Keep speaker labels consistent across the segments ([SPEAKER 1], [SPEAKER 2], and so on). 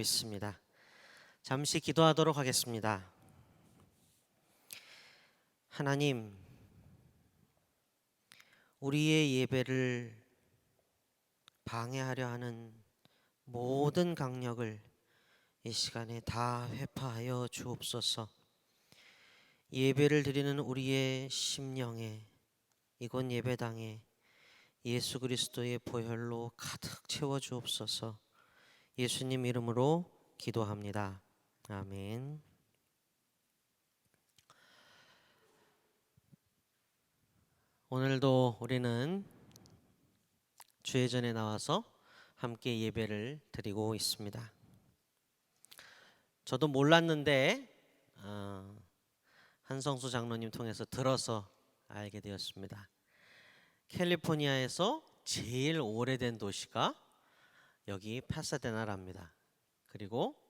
[SPEAKER 1] 있습니다. 잠시 기도하도록 하겠습니다. 하나님, 우리의 예배를 방해하려 하는 모든 강력을 이 시간에 다 회파하여 주옵소서. 예배를 드리는 우리의 심령에, 이곳 예배당에 예수 그리스도의 보혈로 가득 채워 주옵소서. 예수님 이름으로 기도합니다. 아멘. 오늘도 우리는 주의전에 나와서 함께 예배를 드리고 있습니다. 저도 몰랐는데 한성수 장로님 통해서 들어서 알게 되었습니다. 캘리포니아에서 제일 오래된 도시가 여기 파사데나랍니다. 그리고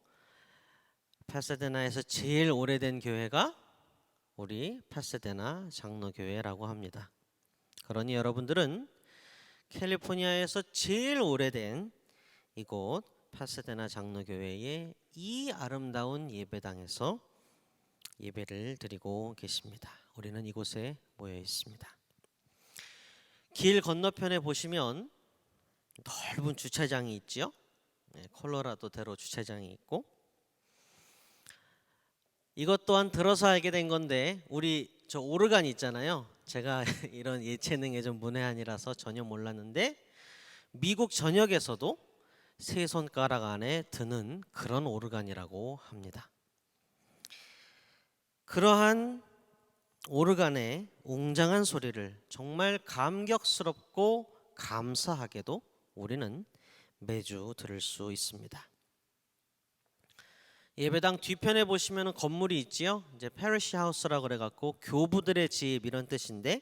[SPEAKER 1] 파사데나에서 제일 오래된 교회가 우리 파사데나 장로교회라고 합니다. 그러니 여러분들은 캘리포니아에서 제일 오래된 이곳 파사데나 장로교회의 이 아름다운 예배당에서 예배를 드리고 계십니다. 우리는 이곳에 모여 있습니다. 길 건너편에 보시면 넓은 주차장이 있죠. 콜로라도대로 주차장이 있고, 이것 또한 들어서 알게 된 건데, 우리 저 오르간 있잖아요. 제가 이런 예체능에 좀 문외한이라서 전혀 몰랐는데 미국 전역에서도 세 손가락 안에 드는 그런 오르간이라고 합니다. 그러한 오르간의 웅장한 소리를 정말 감격스럽고 감사하게도 우리는 매주 들을 수 있습니다. 예배당 뒤편에 보시면 건물이 있지요. 이제 페리시 하우스라고 그래갖고 교부들의 집 이런 뜻인데,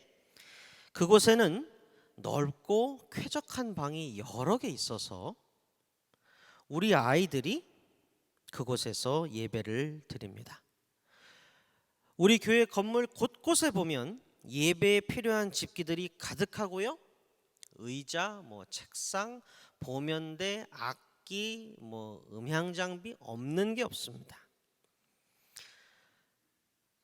[SPEAKER 1] 그곳에는 넓고 쾌적한 방이 여러 개 있어서 우리 아이들이 그곳에서 예배를 드립니다. 우리 교회 건물 곳곳에 보면 예배에 필요한 집기들이 가득하고요. 의자, 책상, 보면대, 악기, 음향 장비 없는 게 없습니다.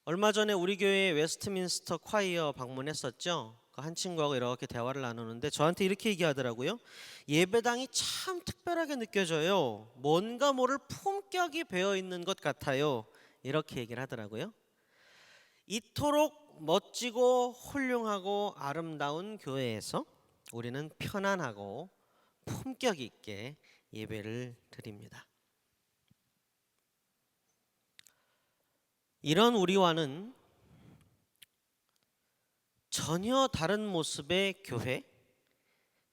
[SPEAKER 1] 얼마 전에 우리 교회 웨스트민스터 콰이어 방문했었죠. 한 친구하고 이렇게 대화를 나누는데 저한테 이렇게 얘기하더라고요. 예배당이 참 특별하게 느껴져요. 뭔가 모를 품격이 배어 있는 것 같아요. 이렇게 얘기를 하더라고요. 이토록 멋지고 훌륭하고 아름다운 교회에서 우리는 편안하고 품격 있게 예배를 드립니다. 이런 우리와는 전혀 다른 모습의 교회,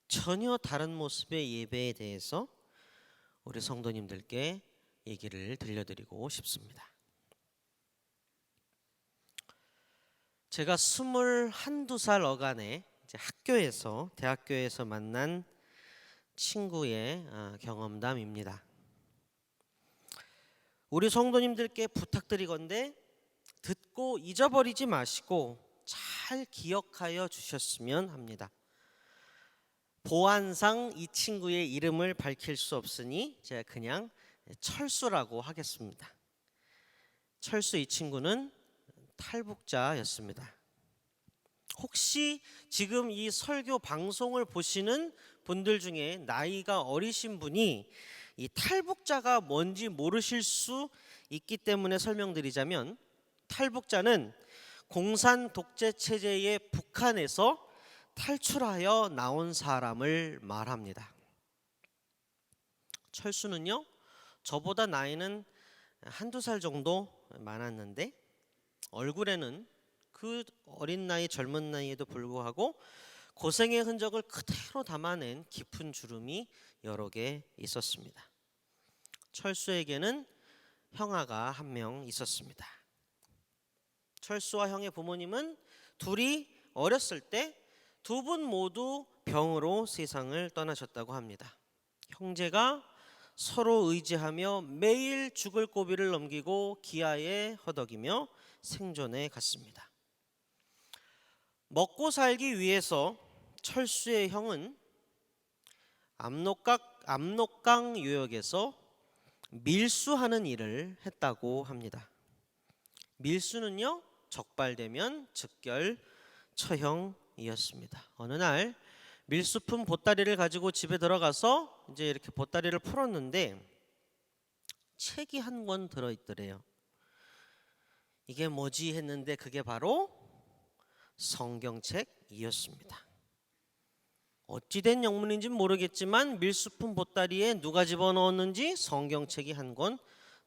[SPEAKER 1] 전혀 다른 모습의 예배에 대해서 우리 성도님들께 얘기를 들려드리고 싶습니다. 제가 21~22살 어간에 학교에서, 대학교에서 만난 친구의 경험담입니다. 우리 성도님들께 부탁드리건대 듣고 잊어버리지 마시고 잘 기억하여 주셨으면 합니다. 보안상 이 친구의 이름을 밝힐 수 없으니 제가 그냥 철수라고 하겠습니다. 철수 이 친구는 탈북자였습니다. 혹시 지금 이 설교 방송을 보시는 분들 중에 나이가 어리신 분이 이 탈북자가 뭔지 모르실 수 있기 때문에 설명드리자면, 탈북자는 공산 독재 체제의 북한에서 탈출하여 나온 사람을 말합니다. 철수는요, 저보다 나이는 한두 살 정도 많았는데 얼굴에는 그 어린 나이, 젊은 나이에도 불구하고 고생의 흔적을 그대로 담아낸 깊은 주름이 여러 개 있었습니다. 철수에게는 형아가 한 명 있었습니다. 철수와 형의 부모님은 둘이 어렸을 때 두 분 모두 병으로 세상을 떠나셨다고 합니다. 형제가 서로 의지하며 매일 죽을 고비를 넘기고 기아에 허덕이며 생존해 갔습니다. 먹고 살기 위해서 철수의 형은 압록강 유역에서 밀수하는 일을 했다고 합니다. 밀수는요, 적발되면 즉결 처형이었습니다. 어느 날 밀수품 보따리를 가지고 집에 들어가서 이제 이렇게 보따리를 풀었는데 책이 한 권 들어있더래요. 이게 뭐지 했는데 그게 바로 성경책이었습니다. 어찌된 영문인지는 모르겠지만 밀수품 보따리에 누가 집어넣었는지 성경책이 한 권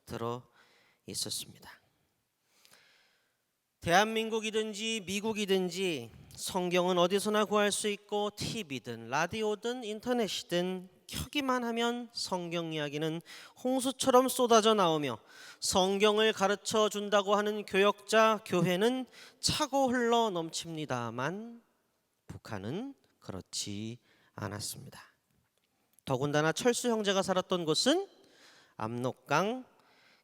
[SPEAKER 1] 들어 있었습니다. 대한민국이든지 미국이든지 성경은 어디서나 구할 수 있고 TV든 라디오든 인터넷이든 켜기만 하면 성경 이야기는 홍수처럼 쏟아져 나오며 성경을 가르쳐 준다고 하는 교역자, 교회는 차고 흘러 넘칩니다만 북한은 그렇지 않았습니다. 더군다나 철수 형제가 살았던 곳은 압록강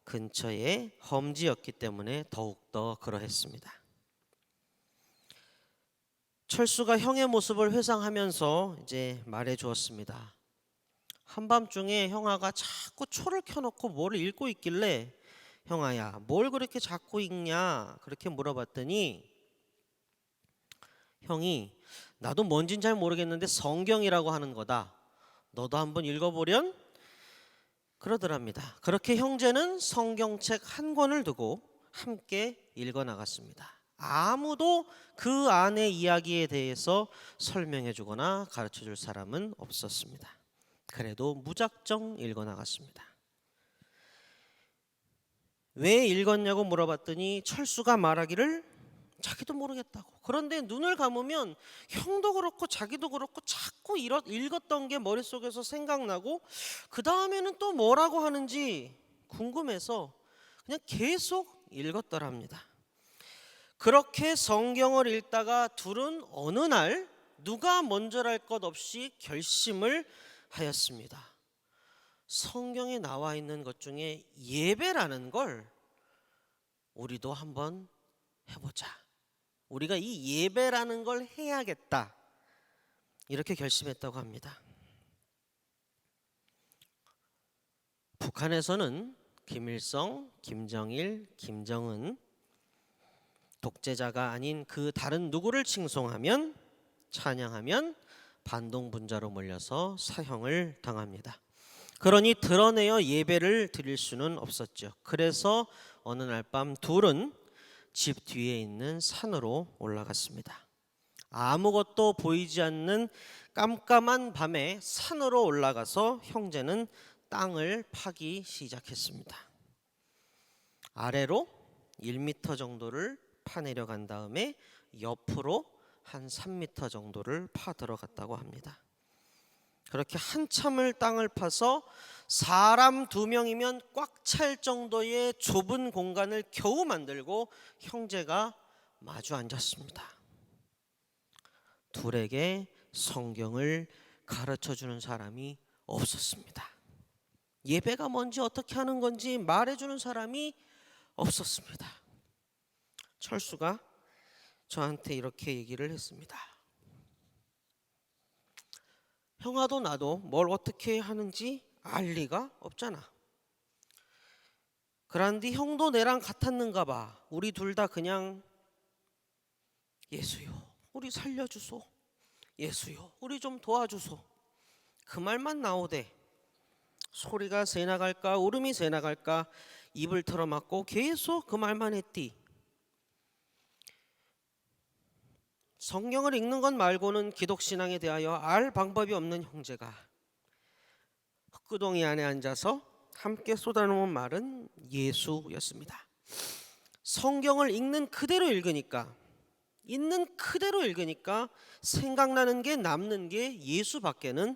[SPEAKER 1] 근처의 험지였기 때문에 더욱더 그러했습니다. 철수가 형의 모습을 회상하면서 이제 말해 주었습니다. 한밤중에 형아가 자꾸 초를 켜놓고 뭐를 읽고 있길래 형아야 뭘 그렇게 자꾸 읽냐 그렇게 물어봤더니 형이 나도 뭔진 잘 모르겠는데 성경이라고 하는 거다. 너도 한번 읽어보련? 그러더랍니다. 그렇게 형제는 성경책 한 권을 두고 함께 읽어 나갔습니다. 아무도 그 안의 이야기에 대해서 설명해 주거나 가르쳐 줄 사람은 없었습니다. 그래도 무작정 읽어 나갔습니다. 왜 읽었냐고 물어봤더니 철수가 말하기를 자기도 모르겠다고. 그런데 눈을 감으면 형도 그렇고 자기도 그렇고 자꾸 읽었던 게 머릿속에서 생각나고 그 다음에는 또 뭐라고 하는지 궁금해서 그냥 계속 읽었더랍니다. 그렇게 성경을 읽다가 둘은 어느 날 누가 먼저랄 것 없이 결심을 하였습니다. 성경에 나와 있는 것 중에 예배라는 걸 우리도 한번 해보자. 우리가 이 예배라는 걸 해야겠다. 이렇게 결심했다고 합니다. 북한에서는 김일성, 김정일, 김정은 독재자가 아닌 그 다른 누구를 칭송하면 찬양하면 반동분자로 몰려서 사형을 당합니다. 그러니 드러내어 예배를 드릴 수는 없었죠. 그래서 어느 날 밤 둘은 집 뒤에 있는 산으로 올라갔습니다. 아무것도 보이지 않는 깜깜한 밤에 산으로 올라가서 형제는 땅을 파기 시작했습니다. 아래로 1m 정도를 파내려간 다음에 옆으로 한 3m 정도를 파 들어갔다고 합니다. 그렇게 한참을 땅을 파서 사람 2명이면 꽉 찰 정도의 좁은 공간을 겨우 만들고 형제가 마주 앉았습니다. 둘에게 성경을 가르쳐 주는 사람이 없었습니다. 예배가 뭔지 어떻게 하는 건지 말해주는 사람이 없었습니다. 철수가 저한테 이렇게 얘기를 했습니다. 형아도 나도 뭘 어떻게 하는지 알 리가 없잖아. 그런데 형도 내랑 같았는가 봐. 우리 둘 다 그냥 예수요 우리 살려주소, 예수요 우리 좀 도와주소, 그 말만 나오대. 소리가 새 나갈까 울음이 새 나갈까 입을 틀어막고 계속 그 말만 했디. 성경을 읽는 것 말고는 기독신앙에 대하여 알 방법이 없는 형제가 흙구덩이 안에 앉아서 함께 쏟아놓은 말은 예수였습니다. 성경을 읽는 그대로 읽으니까, 있는 그대로 읽으니까 생각나는 게 남는 게 예수밖에는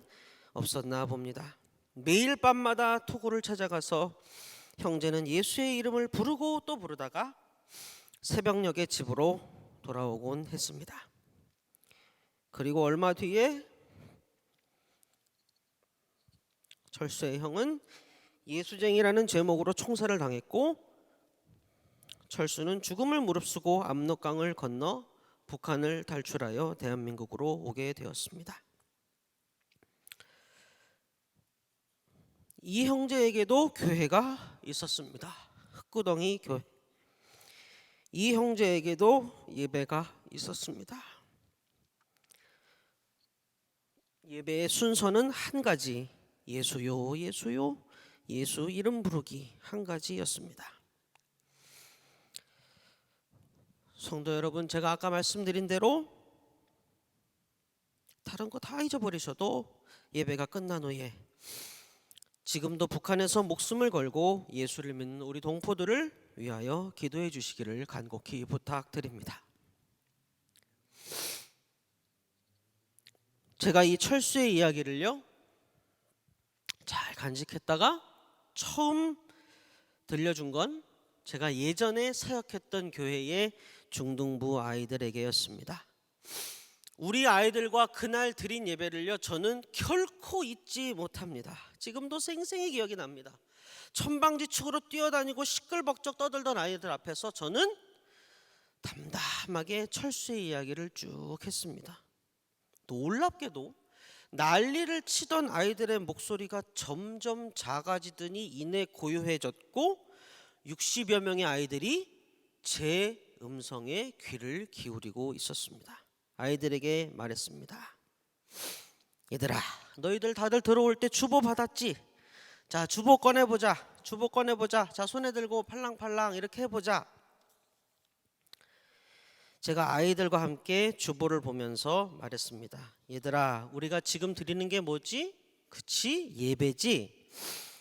[SPEAKER 1] 없었나 봅니다. 매일 밤마다 토굴을 찾아가서 형제는 예수의 이름을 부르고 또 부르다가 새벽녘에 집으로 돌아오곤 했습니다. 그리고 얼마 뒤에 철수의 형은 예수쟁이라는 제목으로 총살을 당했고 철수는 죽음을 무릅쓰고 압록강을 건너 북한을 탈출하여 대한민국으로 오게 되었습니다. 이 형제에게도 교회가 있었습니다. 흙구덩이 교회. 이 형제에게도 예배가 있었습니다. 예배의 순서는 한 가지, 예수요 예수요 예수 이름 부르기 한 가지였습니다. 성도 여러분, 제가 아까 말씀드린 대로 다른 거 다 잊어버리셔도 예배가 끝난 후에 지금도 북한에서 목숨을 걸고 예수를 믿는 우리 동포들을 위하여 기도해 주시기를 간곡히 부탁드립니다. 제가 이 철수의 이야기를요 잘 간직했다가 처음 들려준 건 제가 예전에 사역했던 교회의 중등부 아이들에게였습니다. 우리 아이들과 그날 드린 예배를요 저는 결코 잊지 못합니다. 지금도 생생히 기억이 납니다. 천방지축으로 뛰어다니고 시끌벅적 떠들던 아이들 앞에서 저는 담담하게 철수의 이야기를 쭉 했습니다. 놀랍게도 난리를 치던 아이들의 목소리가 점점 작아지더니 이내 고요해졌고 60여 명의 아이들이 제 음성에 귀를 기울이고 있었습니다. 아이들에게 말했습니다. 얘들아, 너희들 다들 들어올 때 주보 받았지? 자, 주보 꺼내보자. 주보 꺼내보자. 자, 손에 들고 팔랑팔랑 이렇게 해보자. 제가 아이들과 함께 주보를 보면서 말했습니다. 얘들아, 우리가 지금 드리는 게 뭐지? 그치? 예배지?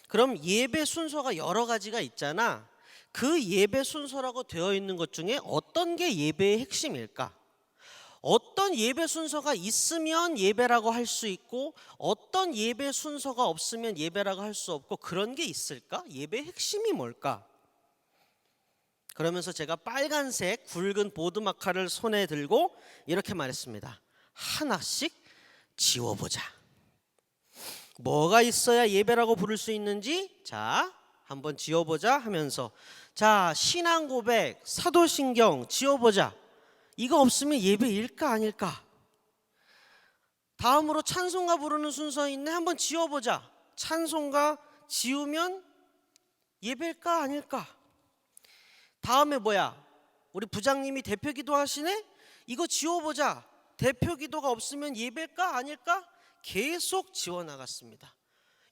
[SPEAKER 1] 그럼 예배 순서가 여러 가지가 있잖아. 그 예배 순서라고 되어 있는 것 중에 어떤 게 예배의 핵심일까? 어떤 예배 순서가 있으면 예배라고 할 수 있고 어떤 예배 순서가 없으면 예배라고 할 수 없고 그런 게 있을까? 예배의 핵심이 뭘까? 그러면서 제가 빨간색 굵은 보드 마카를 손에 들고 이렇게 말했습니다. 하나씩 지워보자. 뭐가 있어야 예배라고 부를 수 있는지 자 한번 지워보자 하면서 자 신앙 고백, 사도신경 지워보자. 이거 없으면 예배일까 아닐까? 다음으로 찬송가 부르는 순서 있네. 한번 지워보자. 찬송가 지우면 예배일까 아닐까? 다음에 뭐야? 우리 부장님이 대표 기도 하시네? 이거 지워보자. 대표 기도가 없으면 예배일까 아닐까? 계속 지워나갔습니다.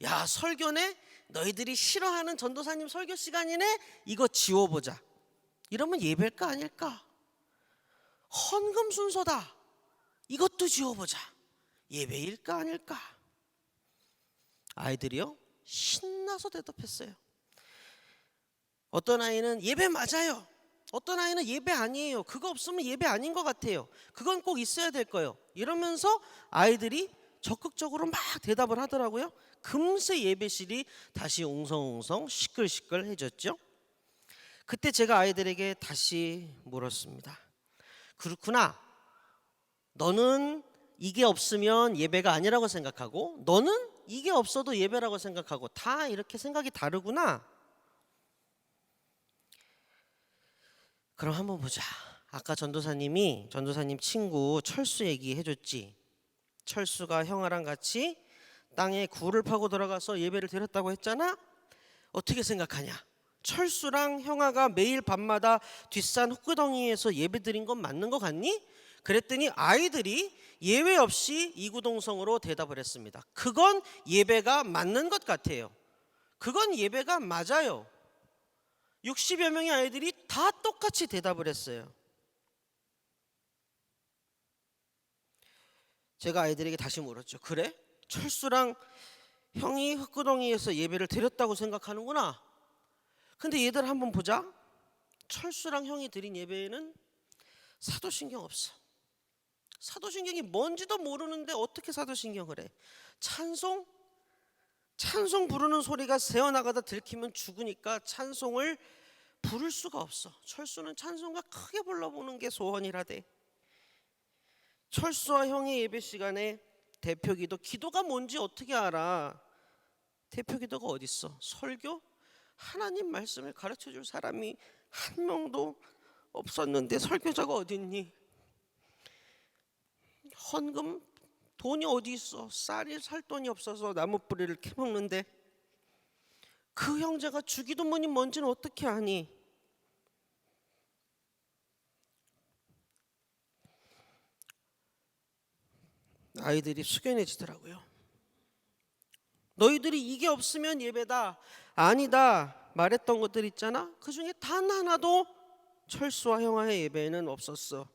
[SPEAKER 1] 야, 설교네? 너희들이 싫어하는 전도사님 설교 시간이네? 이거 지워보자. 이러면 예배일까 아닐까? 헌금 순서다. 이것도 지워보자. 예배일까 아닐까? 아이들이요 신나서 대답했어요. 어떤 아이는 예배 맞아요. 어떤 아이는 예배 아니에요. 그거 없으면 예배 아닌 것 같아요. 그건 꼭 있어야 될 거예요. 이러면서 아이들이 적극적으로 막 대답을 하더라고요. 금세 예배실이 다시 웅성웅성 시끌시끌해졌죠. 그때 제가 아이들에게 다시 물었습니다. 그렇구나. 너는 이게 없으면 예배가 아니라고 생각하고 너는 이게 없어도 예배라고 생각하고 다 이렇게 생각이 다르구나. 그럼 한번 보자. 아까 전도사님 친구 철수 얘기해줬지. 철수가 형아랑 같이 땅에 굴을 파고 들어가서 예배를 드렸다고 했잖아. 어떻게 생각하냐? 철수랑 형아가 매일 밤마다 뒷산 흙구덩이에서 예배 드린 건 맞는 거 같니? 그랬더니 아이들이 예외 없이 이구동성으로 대답을 했습니다. 그건 예배가 맞는 것 같아요. 그건 예배가 맞아요. 60여 명의 아이들이 다 똑같이 대답을 했어요. 제가 아이들에게 다시 물었죠. 그래? 철수랑 형이 흙구덩이에서 예배를 드렸다고 생각하는구나. 근데 얘들 한번 보자. 철수랑 형이 드린 예배에는 사도신경 없어. 사도신경이 뭔지도 모르는데 어떻게 사도신경을 해? 찬송 부르는 소리가 새어나가다 들키면 죽으니까 찬송을 부를 수가 없어. 철수는 찬송가 크게 불러보는 게 소원이라대. 철수와 형의 예배 시간에 대표기도, 기도가 뭔지 어떻게 알아? 대표기도가 어딨어? 설교? 하나님 말씀을 가르쳐줄 사람이 한 명도 없었는데 설교자가 어딨니? 헌금? 돈이 어디 있어? 쌀이 살 돈이 없어서 나무 뿌리를 캐먹는데 그 형제가 주기도문이 뭔지는 어떻게 아니? 아이들이 숙연해지더라고요. 너희들이 이게 없으면 예배다, 아니다 말했던 것들 있잖아. 그 중에 단 하나도 철수와 형아의 예배에는 없었어.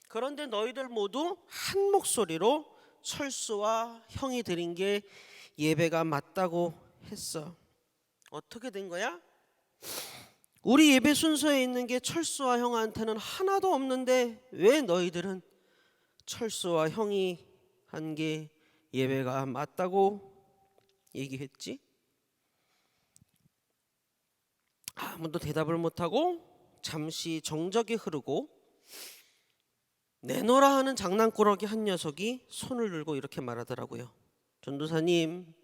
[SPEAKER 1] 그런데 너희들 모두 한 목소리로 철수와 형이 드린 게 예배가 맞다고 했어. 어떻게 된 거야? 우리 예배 순서에 있는 게 철수와 형한테는 하나도 없는데 왜 너희들은 철수와 형이 한 게 예배가 맞다고 얘기했지? 아무도 대답을 못하고 잠시 정적이 흐르고 내노라 하는 장난꾸러기 한 녀석이 손을 들고 이렇게 말하더라고요. 전도사님,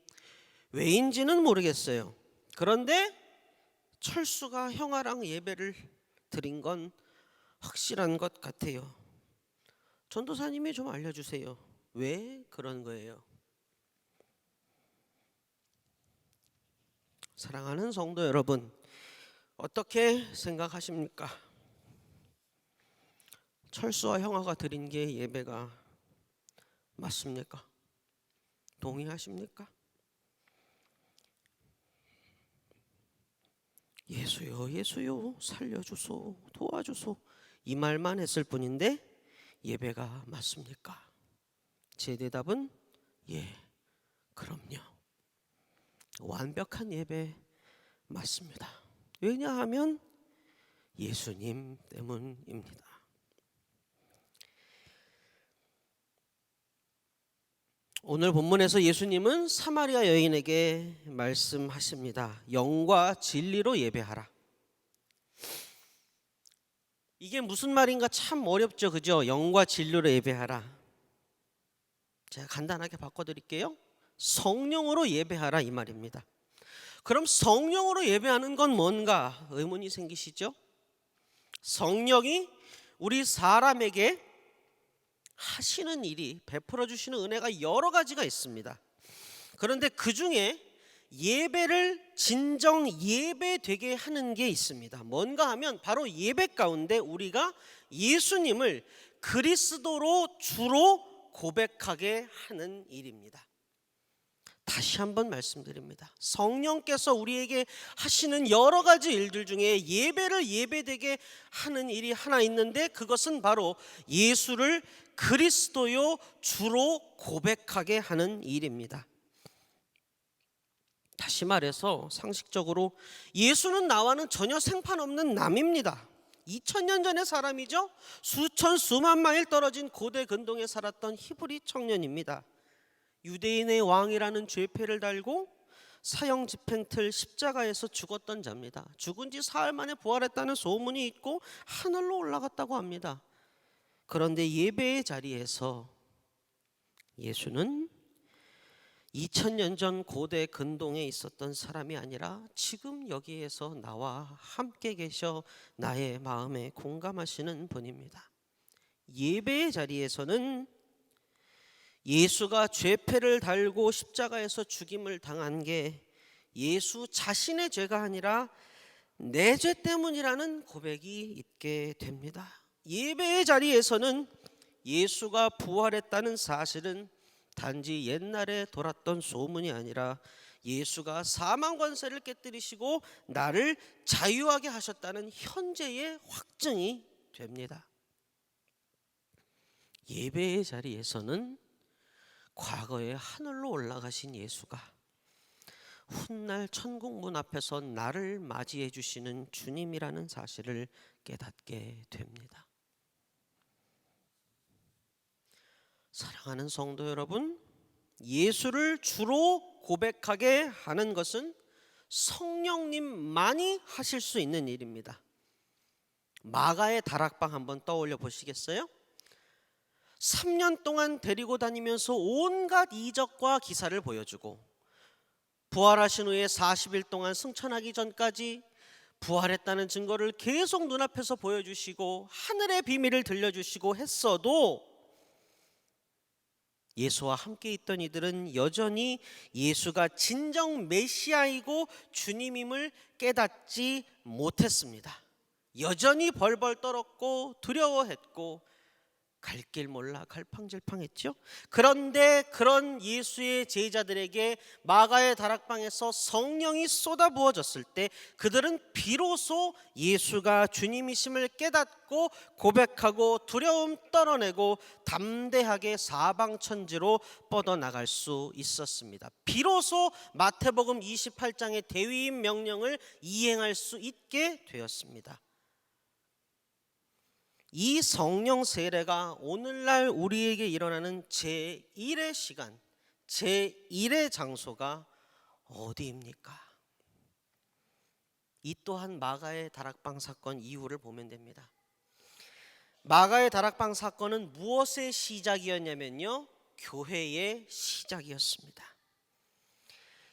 [SPEAKER 1] 왜인지는 모르겠어요. 그런데 철수가 형아랑 예배를 드린 건 확실한 것 같아요. 전도사님이 좀 알려주세요. 왜 그런 거예요? 사랑하는 성도 여러분, 어떻게 생각하십니까? 철수와 형아가 드린 게 예배가 맞습니까? 동의하십니까? 예수요, 예수요, 살려주소, 도와주소 이 말만 했을 뿐인데 예배가 맞습니까? 제 대답은 예, 그럼요. 완벽한 예배 맞습니다. 왜냐하면 예수님 때문입니다. 오늘 본문에서 예수님은 사마리아 여인에게 말씀하십니다. 영과 진리로 예배하라. 이게 무슨 말인가 참 어렵죠, 그죠? 영과 진리로 예배하라. 제가 간단하게 바꿔드릴게요. 성령으로 예배하라 이 말입니다. 그럼 성령으로 예배하는 건 뭔가 의문이 생기시죠? 성령이 우리 사람에게 하시는 일이, 베풀어 주시는 은혜가 여러 가지가 있습니다. 그런데 그 중에 예배를 진정 예배되게 하는 게 있습니다. 뭔가 하면 바로 예배 가운데 우리가 예수님을 그리스도로 주로 고백하게 하는 일입니다. 다시 한번 말씀드립니다. 성령께서 우리에게 하시는 여러 가지 일들 중에 예배를 예배되게 하는 일이 하나 있는데 그것은 바로 예수를 그리스도요 주로 고백하게 하는 일입니다. 다시 말해서 상식적으로 예수는 나와는 전혀 생판없는 남입니다. 2000년 전의 사람이죠. 수천 수만 마일 떨어진 고대 근동에 살았던 히브리 청년입니다. 유대인의 왕이라는 죄패를 달고 사형 집행틀 십자가에서 죽었던 자입니다. 죽은 지 사흘 만에 부활했다는 소문이 있고 하늘로 올라갔다고 합니다. 그런데 예배의 자리에서 예수는 2000년 전 고대 근동에 있었던 사람이 아니라 지금 여기에서 나와 함께 계셔 나의 마음에 공감하시는 분입니다. 예배의 자리에서는 예수가 죄패를 달고 십자가에서 죽임을 당한 게 예수 자신의 죄가 아니라 내 죄 때문이라는 고백이 있게 됩니다. 예배의 자리에서는 예수가 부활했다는 사실은 단지 옛날에 돌았던 소문이 아니라 예수가 사망 권세를 깨뜨리시고 나를 자유하게 하셨다는 현재의 확증이 됩니다. 예배의 자리에서는 과거에 하늘로 올라가신 예수가 훗날 천국 문 앞에서 나를 맞이해 주시는 주님이라는 사실을 깨닫게 됩니다. 사랑하는 성도 여러분, 예수를 주로 고백하게 하는 것은 성령님만이 하실 수 있는 일입니다. 마가의 다락방 한번 떠올려 보시겠어요? 3년 동안 데리고 다니면서 온갖 이적과 기사를 보여주고 부활하신 후에 40일 동안 승천하기 전까지 부활했다는 증거를 계속 눈앞에서 보여주시고 하늘의 비밀을 들려주시고 했어도 예수와 함께 있던 이들은 여전히 예수가 진정 메시아이고 주님임을 깨닫지 못했습니다. 여전히 벌벌 떨었고 두려워했고 갈 길 몰라 갈팡질팡했죠. 그런데 그런 예수의 제자들에게 마가의 다락방에서 성령이 쏟아 부어졌을 때 그들은 비로소 예수가 주님이심을 깨닫고 고백하고 두려움 떨어내고 담대하게 사방천지로 뻗어나갈 수 있었습니다. 비로소 마태복음 28장의 대위임 명령을 이행할 수 있게 되었습니다. 이 성령 세례가 오늘날 우리에게 일어나는 제1의 시간, 제1의 장소가 어디입니까? 이 또한 마가의 다락방 사건 이후를 보면 됩니다. 마가의 다락방 사건은 무엇의 시작이었냐면요, 교회의 시작이었습니다.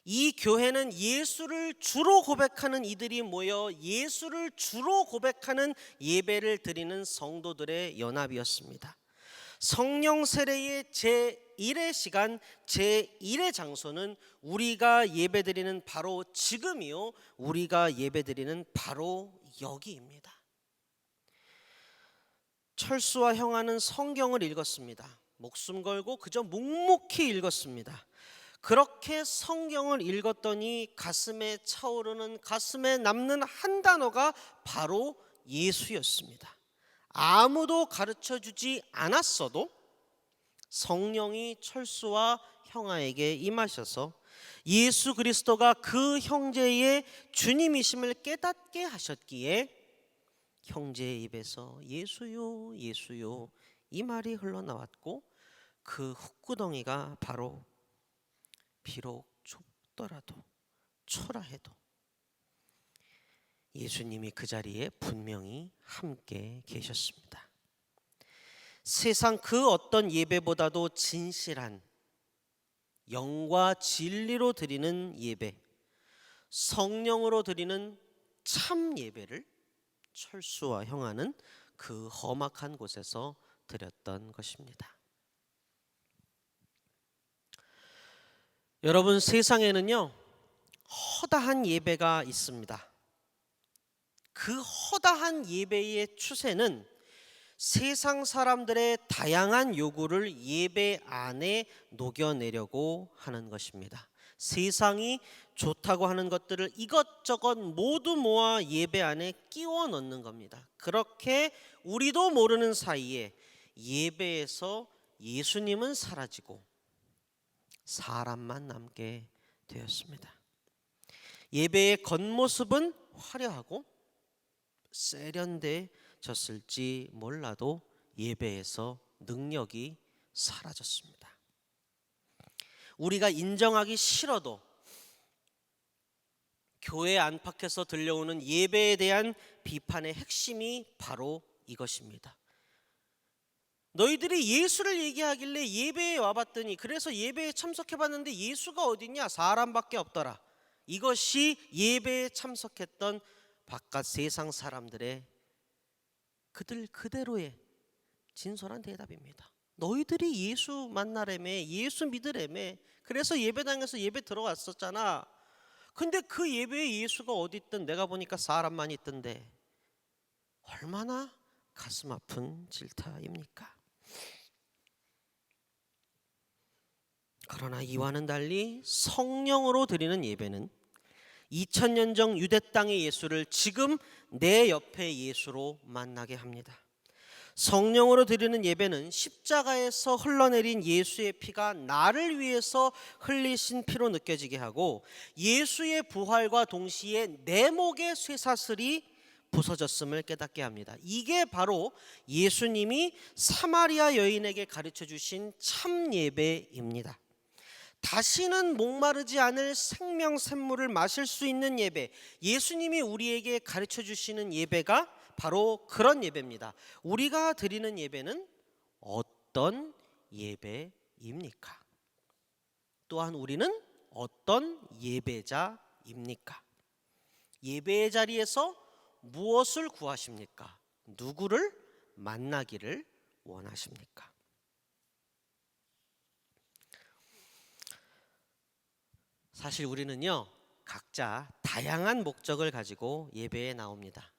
[SPEAKER 1] 이 교회는 예수를 주로 고백하는 이들이 모여 예수를 주로 고백하는 예배를 드리는 성도들의 연합이었습니다. 성령 세례의 제1의 시간, 제1의 장소는 우리가 예배드리는 바로 지금이요, 우리가 예배드리는 바로 여기입니다. 철수와 형아는 성경을 읽었습니다. 목숨 걸고 그저 묵묵히 읽었습니다. 그렇게 성경을 읽었더니 가슴에 차오르는, 가슴에 남는 한 단어가 바로 예수였습니다. 아무도 가르쳐주지 않았어도 성령이 철수와 형아에게 임하셔서 예수 그리스도가 그 형제의 주님이심을 깨닫게 하셨기에 형제의 입에서 예수요 예수요 이 말이 흘러나왔고, 그 흙구덩이가 바로 비록 좁더라도 초라해도 예수님이 그 자리에 분명히 함께 계셨습니다. 세상 그 어떤 예배보다도 진실한 영과 진리로 드리는 예배, 성령으로 드리는 참 예배를 철수와 형아는 그 험악한 곳에서 드렸던 것입니다. 여러분, 세상에는요 허다한 예배가 있습니다. 그 허다한 예배의 추세는 세상 사람들의 다양한 요구를 예배 안에 녹여내려고 하는 것입니다. 세상이 좋다고 하는 것들을 이것저것 모두 모아 예배 안에 끼워 넣는 겁니다. 그렇게 우리도 모르는 사이에 예배에서 예수님은 사라지고 사람만 남게 되었습니다. 예배의 겉모습은 화려하고 세련되졌을지 몰라도 예배에서 능력이 사라졌습니다. 우리가 인정하기 싫어도 교회 안팎에서 들려오는 예배에 대한 비판의 핵심이 바로 이것입니다. 너희들이 예수를 얘기하길래 예배에 와봤더니, 그래서 예배에 참석해봤는데 예수가 어딨냐? 사람밖에 없더라. 이것이 예배에 참석했던 바깥 세상 사람들의 그들 그대로의 진솔한 대답입니다. 너희들이 예수 만나라며, 예수 믿으라며, 그래서 예배당에서 예배 들어왔었잖아. 근데 그 예배에 예수가 어디 있든 내가 보니까 사람만 있던데 얼마나 가슴 아픈 질타입니까? 그러나 이와는 달리 성령으로 드리는 예배는 2000년 전 유대 땅의 예수를 지금 내 옆에 예수로 만나게 합니다. 성령으로 드리는 예배는 십자가에서 흘러내린 예수의 피가 나를 위해서 흘리신 피로 느껴지게 하고, 예수의 부활과 동시에 내 목의 쇠사슬이 부서졌음을 깨닫게 합니다. 이게 바로 예수님이 사마리아 여인에게 가르쳐 주신 참 예배입니다. 다시는 목마르지 않을 생명 샘물을 마실 수 있는 예배, 예수님이 우리에게 가르쳐 주시는 예배가 바로 그런 예배입니다. 우리가 드리는 예배는 어떤 예배입니까? 또한 우리는 어떤 예배자입니까? 예배의 자리에서 무엇을 구하십니까? 누구를 만나기를 원하십니까? 사실 우리는요, 각자 다양한 목적을 가지고 예배에 나옵니다.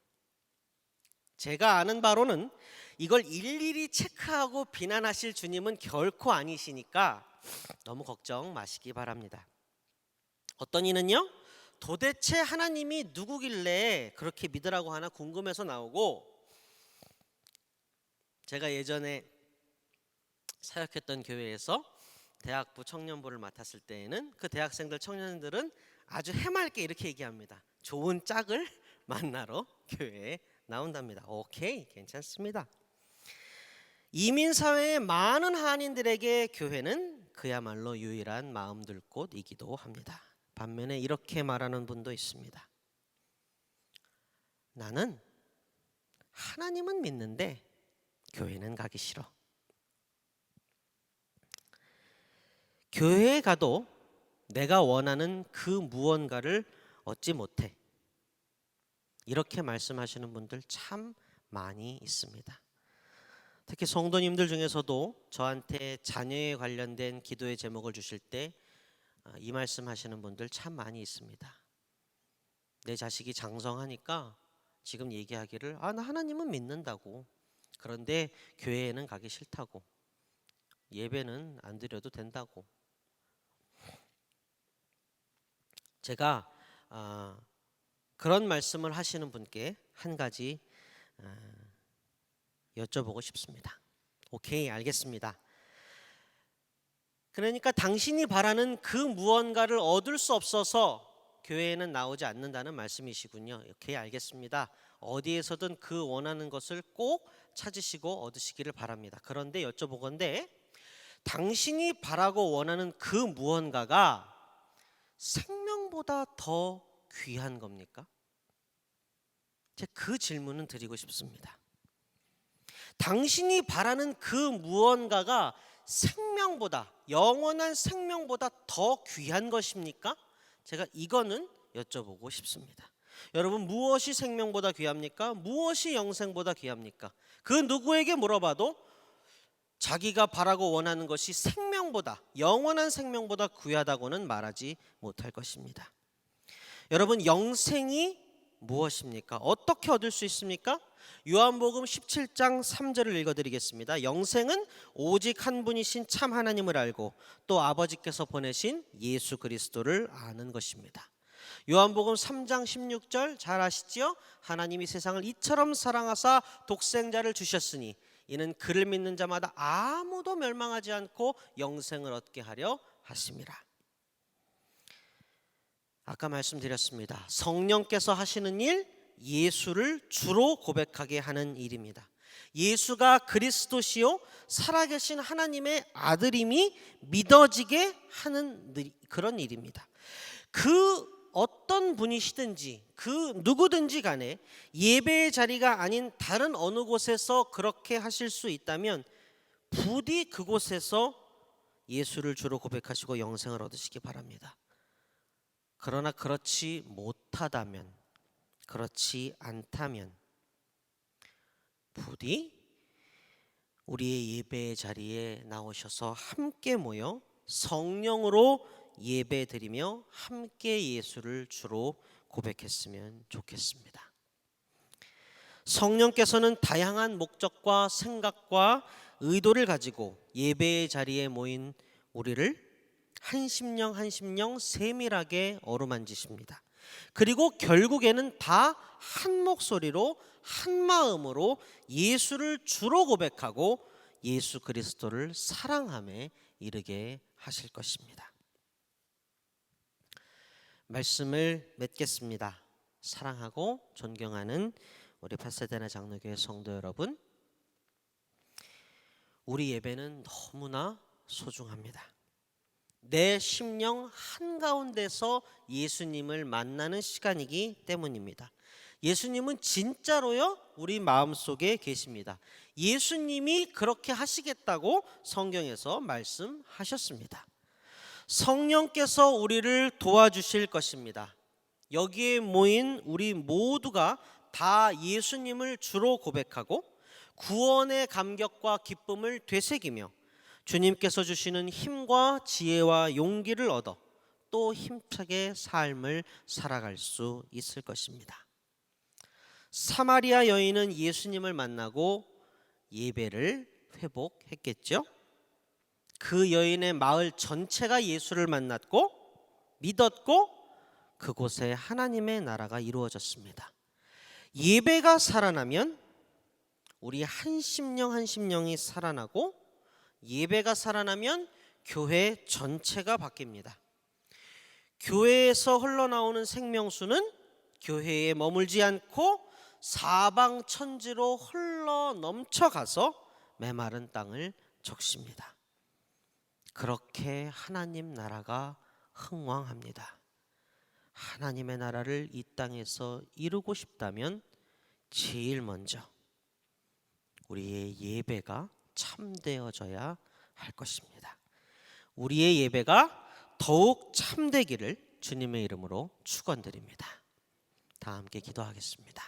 [SPEAKER 1] 제가 아는 바로는 이걸 일일이 체크하고 비난하실 주님은 결코 아니시니까 너무 걱정 마시기 바랍니다. 어떤 이는요, 도대체 하나님이 누구길래 그렇게 믿으라고 하나 궁금해서 나오고, 제가 예전에 사역했던 교회에서 대학부 청년부를 맡았을 때에는 그 대학생들 청년들은 아주 해맑게 이렇게 얘기합니다. 좋은 짝을 만나러 교회에 나온답니다. 오케이, 괜찮습니다. 이민사회의 많은 한인들에게 교회는 그야말로 유일한 마음 둘 곳이기도 합니다. 반면에 이렇게 말하는 분도 있습니다. 나는 하나님은 믿는데 교회는 가기 싫어. 교회에 가도 내가 원하는 그 무언가를 얻지 못해. 이렇게 말씀하시는 분들 참 많이 있습니다. 특히 성도님들 중에서도 저한테 자녀에 관련된 기도의 제목을 주실 때 이 말씀하시는 분들 참 많이 있습니다. 내 자식이 장성하니까 지금 얘기하기를 나 하나님은 믿는다고. 그런데 교회에는 가기 싫다고. 예배는 안 드려도 된다고. 제가 그런 말씀을 하시는 분께 한 가지 여쭤보고 싶습니다. 오케이, 알겠습니다. 그러니까 당신이 바라는 그 무언가를 얻을 수 없어서 교회에는 나오지 않는다는 말씀이시군요. 오케이, 알겠습니다. 어디에서든 그 원하는 것을 꼭 찾으시고 얻으시기를 바랍니다. 그런데 여쭤보건대, 당신이 바라고 원하는 그 무언가가 생명보다 더 귀한 겁니까? 제가 그 질문은 드리고 싶습니다. 당신이 바라는 그 무언가가 생명보다, 영원한 생명보다 더 귀한 것입니까? 제가 이거는 여쭤보고 싶습니다. 여러분, 무엇이 생명보다 귀합니까? 무엇이 영생보다 귀합니까? 그 누구에게 물어봐도 자기가 바라고 원하는 것이 생명보다, 영원한 생명보다 귀하다고는 말하지 못할 것입니다. 여러분, 영생이 무엇입니까? 어떻게 얻을 수 있습니까? 요한복음 17장 3절을 읽어드리겠습니다. 영생은 오직 한 분이신 참 하나님을 알고 또 아버지께서 보내신 예수 그리스도를 아는 것입니다. 요한복음 3장 16절 잘 아시죠? 하나님이 세상을 이처럼 사랑하사 독생자를 주셨으니 이는 그를 믿는 자마다 아무도 멸망하지 않고 영생을 얻게 하려 하심이라. 아까 말씀드렸습니다. 성령께서 하시는 일, 예수를 주로 고백하게 하는 일입니다. 예수가 그리스도시요 살아계신 하나님의 아들임이 믿어지게 하는 그런 일입니다. 그 어떤 분이시든지 그 누구든지 간에 예배의 자리가 아닌 다른 어느 곳에서 그렇게 하실 수 있다면 부디 그곳에서 예수를 주로 고백하시고 영생을 얻으시기 바랍니다. 그러나 그렇지 못하다면, 그렇지 않다면 부디 우리의 예배의 자리에 나오셔서 함께 모여 성령으로 예배드리며 함께 예수를 주로 고백했으면 좋겠습니다. 성령께서는 다양한 목적과 생각과 의도를 가지고 예배의 자리에 모인 우리를 한 심령 한 심령 세밀하게 어루만지십니다. 그리고 결국에는 다 한 목소리로 한 마음으로 예수를 주로 고백하고 예수 그리스도를 사랑함에 이르게 하실 것입니다. 말씀을 맺겠습니다. 사랑하고 존경하는 우리 파사데나 장로교회 성도 여러분, 우리 예배는 너무나 소중합니다. 내 심령 한가운데서 예수님을 만나는 시간이기 때문입니다. 예수님은 진짜로요 우리 마음속에 계십니다. 예수님이 그렇게 하시겠다고 성경에서 말씀하셨습니다. 성령께서 우리를 도와주실 것입니다. 여기에 모인 우리 모두가 다 예수님을 주로 고백하고 구원의 감격과 기쁨을 되새기며 주님께서 주시는 힘과 지혜와 용기를 얻어 또 힘차게 삶을 살아갈 수 있을 것입니다. 사마리아 여인은 예수님을 만나고 예배를 회복했겠죠. 그 여인의 마을 전체가 예수를 만났고 믿었고 그곳에 하나님의 나라가 이루어졌습니다. 예배가 살아나면 우리 한 심령 한 심령이 살아나고 예배가 살아나면 교회 전체가 바뀝니다. 교회에서 흘러나오는 생명수는 교회에 머물지 않고 사방 천지로 흘러 넘쳐가서 메마른 땅을 적십니다. 그렇게 하나님 나라가 흥왕합니다. 하나님의 나라를 이 땅에서 이루고 싶다면 제일 먼저 우리의 예배가 참되어져야 할 것입니다. 우리의 예배가 더욱 참되기를 주님의 이름으로 축원드립니다. 다 함께 기도하겠습니다.